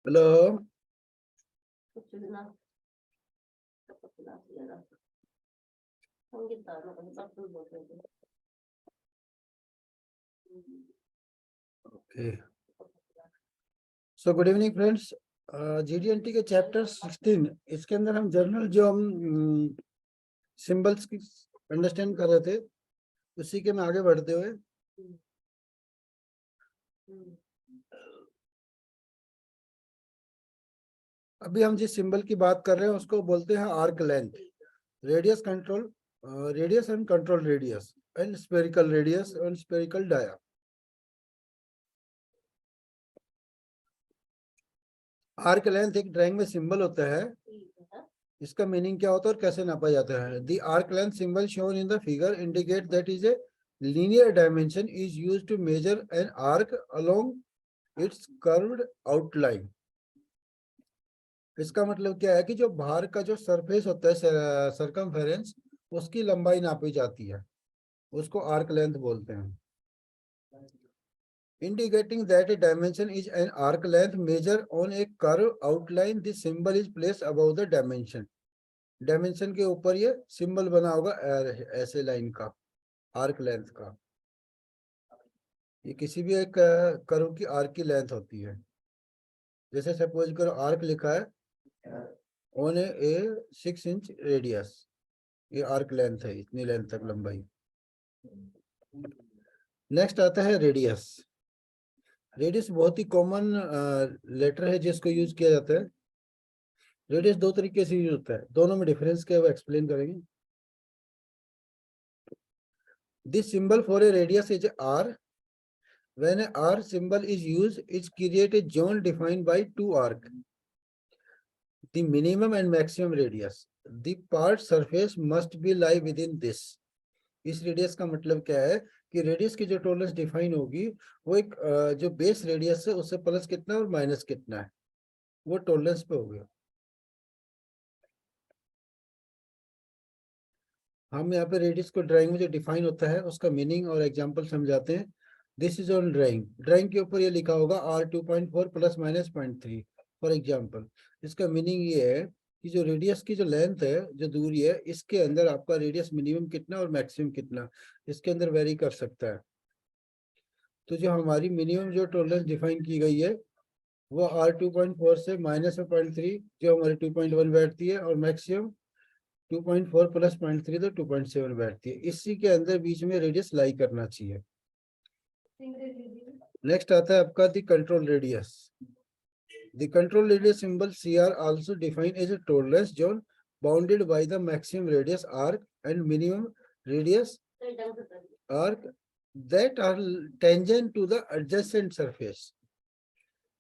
Hello. Okay, so good evening friends. GDNT के chapter 16, इसके अंदर हम जर्नल जो हम सिंबल्स की अंडरस्टैंड कर रहे थे, उसी के में आगे बढ़ते हुए अभी हम जिस सिंबल की बात कर रहे हैं उसको बोलते हैं arc length, radius control, radius and control radius and spherical radius and spherical dia. Arc length एक ड्राइंग में सिंबल होता है, इसका मीनिंग क्या होता है और कैसे नापा जाता है। The arc length symbol shown in the figure indicate that is a linear dimension is used to measure an arc along its curved outline। इसका मतलब क्या है कि जो बाहर का जो सरफेस होता है, सरकमफेरेंस, उसकी लंबाई नापी जाती है, उसको आर्क लेंथ बोलते हैं। Indicating that a dimension is an arc length measure on a curve outline, the symbol is placed above the dimension। Dimension के ऊपर ये सिंबल बना होगा ऐसे लाइन का, आर्क लेंथ का। ये किसी भी एक कर्व की आर्क की लेंथ होती है। जैसे सपोज करो आर्क लिखा है ऑन ए 6 इंच रेडियस, ये आर्क लेंथ है, इतनी लेंथ तक लंबाई। नेक्स्ट आता है रेडियस। रेडियस बहुत ही कॉमन लेटर है जिसको यूज किया जाता है। रेडियस दो तरीके से यूज होता है, दोनों में डिफरेंस क्या है वो एक्सप्लेन करेंगे। This symbol for a radius is R. When a R symbol is used, it creates a zone defined by two arcs, the minimum and maximum radius. The part surface must be lie within this। इस radius का मतलब क्या है कि radius की जो tolerance define होगी वो एक जो बेस रेडियस है उससे प्लस कितना और माइनस कितना है, वो टॉलरेंस पे हो गया। हम यहाँ पे रेडियस को ड्राइंग में जो डिफाइन होता है उसका मीनिंग और एग्जांपल समझाते हैं। This is on drawing, drawing के ऊपर ये लिखा होगा R2.4 plus minus 0.3 for example. इसका मीनिंग ये है कि जो रेडियस की जो लेंथ है, जो दूरी है, इसके अंदर आपका रेडियस मिनिमम कितना और मैक्सिमम कितना, इसके अंदर वेरी कर सकता है। तो जो हमारी मिनिमम जो टॉलरेंस डिफाइन की गई है वो R2.4 से माइनस में 0.3 जो हमारी 2.1 बैठती है, और मैक्सिमम 2.4 प्लस 0.3 तो 2.7 बैठती है। इसी के अंदर बीच में रेडियस लाई करना चाहिए। नेक्स्ट आता है आपका the control radius. The control radius symbol CR also defined as a tolerance zone bounded by the maximum radius arc and minimum radius arc that are tangent to the adjacent surface।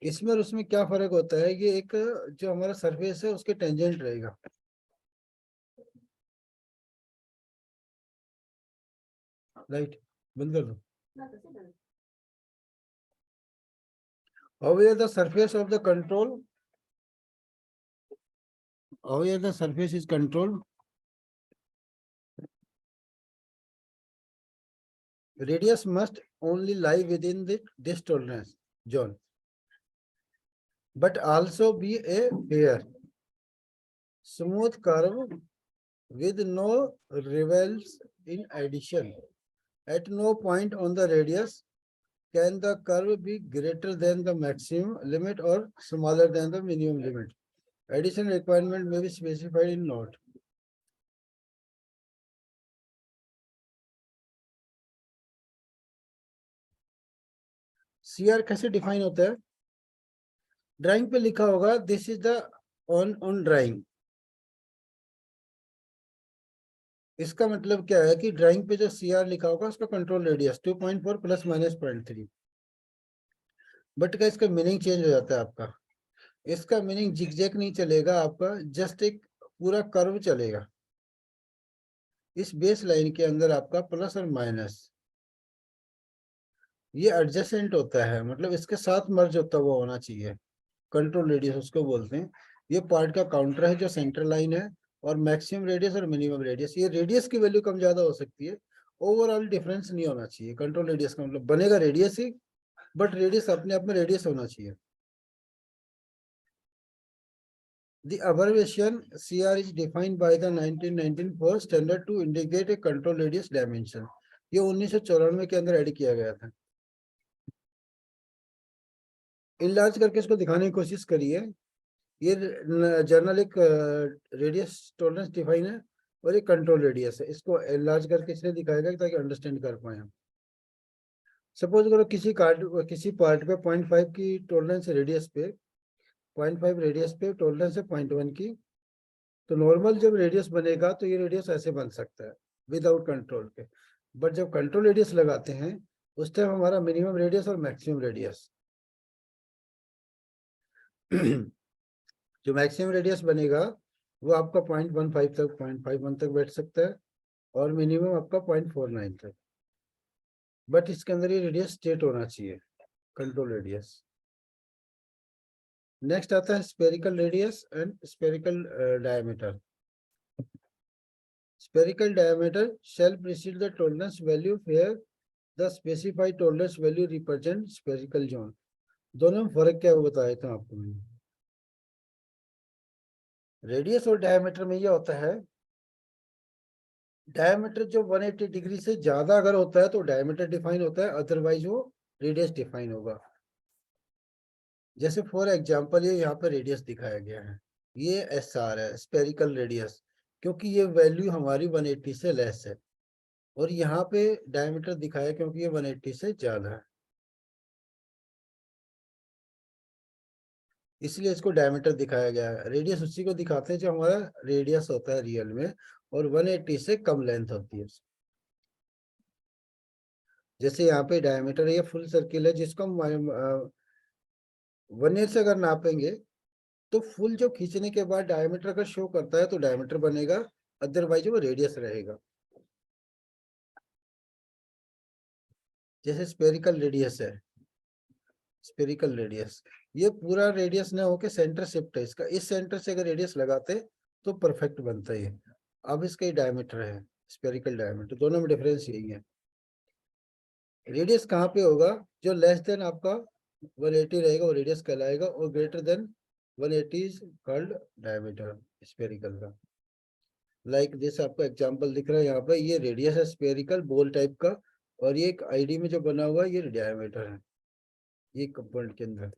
इसमें और उसमें क्या फर्क होता है, ये एक जो हमारा सरफेस है उसके टेंजेंट रहेगा। लाइट बंद कर दो। However, the surface of the control, however the surface is controlled, radius must only lie within this tolerance zone, but also be a fair, smooth curve with no revels in addition. At no point on the radius can the curve be greater than the maximum limit or smaller than the minimum limit. Additional requirement may be specified in note। CR कैसे define होता है, drawing पे लिखा होगा this is the on drawing. इसका मतलब क्या है कि ड्राइंग पे जो CR लिखा होगा उसका control radius 2.4 plus minus 0.3। But का इसका मीनिंग चेंज हो जाता है आपका। इसका मीनिंग जिगजैग नहीं चलेगा आपका, जस्ट एक पूरा कर्व चलेगा। इस बेस लाइन के अंदर आपका प्लस और माइनस ये एडजेसेंट होता है, मतलब इसके साथ मर्ज होता हुआ होना चाहिए। कंट्रोल रेडियस उसको बोलते हैं। ये पार्ट का काउंटर है जो सेंटर लाइन है, और मैक्सिमम रेडियस और मिनिमम रेडियस, ये रेडियस की वैल्यू कम ज्यादा हो सकती है, ओवरऑल डिफरेंस नहीं होना चाहिए। कंट्रोल रेडियस का मतलब बनेगा रेडियस ही, बट रेडियस अपने आप में रेडियस होना चाहिए। The abbreviation CR is defined by the 1994 standard to indicate a control radius dimension. ये 1994 के अंदर ऐड किया गया था। इनलार्ज करके इसको दिखाने की कोशिश करिए। ये जर्नल एक रेडियस टॉलरेंस डिफाइन है और एक कंट्रोल रेडियस है। इसको इनलार्ज करके इसलिए दिखाएगा ताकि अंडरस्टैंड कर पाए हम। सपोज करो किसी पार्ट पे 0.5 की टॉलरेंस रेडियस पे 0.5 रेडियस पे टॉलरेंस है 0.1 की। तो नॉर्मल जब रेडियस बनेगा तो ये रेडियस ऐसे बन सकता है विदाउट कंट्रोल के। बट जब कंट्रोल रेडियस लगाते हैं उस टाइम हमारा मिनिमम रेडियस और मैक्सिमम रेडियस जो मैक्सिमम रेडियस बनेगा वो आपका 0.15 तक 0.51 तक बैठ सकता है और मिनिमम आपका 0.49 तक। बट इसके अंदर ये रेडियस स्टेट होना चाहिए, कंट्रोल रेडियस। नेक्स्ट आता है spherical radius and spherical diameter. Spherical diameter shall precede the tolerance value where the specified tolerance value represent spherical zone. दोनों में फर्क क्या है वो बताया था आपको मैंने। रेडियस और डायमीटर में ये होता है, डायमीटर जो 180 डिग्री से ज्यादा अगर होता है तो डायमीटर डिफाइन होता है, अदरवाइज वो रेडियस डिफाइन होगा। जैसे फॉर एग्जांपल ये यहाँ पे रेडियस दिखाया गया है, ये एस आर है स्पेरिकल रेडियस, क्योंकि ये वैल्यू हमारी 180 से लेस है। और यहाँ पे डायमीटर दिखाया क्योंकि ये 180 से ज्यादा है, इसलिए इसको डायमीटर दिखाया गया है। रेडियस उसी को दिखाते हैं जो हमारा रेडियस होता है रियल में, और 180 से कम लेंथ होती है। जैसे यहाँ पे डायमीटर ये फुल सर्किल है जिसको हम वर्नियर से अगर नापेंगे तो फुल जो खींचने के बाद डायमीटर अगर शो करता है तो डायमीटर बनेगा, अदरवाइज वो रेडियस रहेगा। जैसे स्पेरिकल रेडियस है, स्पेरिकल रेडियस ये पूरा रेडियस ना होके सेंटर शिफ्ट है इसका, इस सेंटर से अगर रेडियस लगाते तो परफेक्ट बनता है। अब इसका ही डायमीटर है स्पेरिकल डायमीटर, दोनों में डिफरेंस यही है। रेडियस कहाँ पे होगा, जो लेस देन आपका 180 रहेगा वो रेडियस कहलाएगा, और greater than 180 is called diameter spherical का। लाइक दिस आपको एग्जांपल दिख रहा है यहाँ पे, ये रेडियस है स्पेरिकल बॉल टाइप का, और ये एक आईडी में जो बना हुआ है ये डायमीटर है, ये कंपोनेंट के अंदर।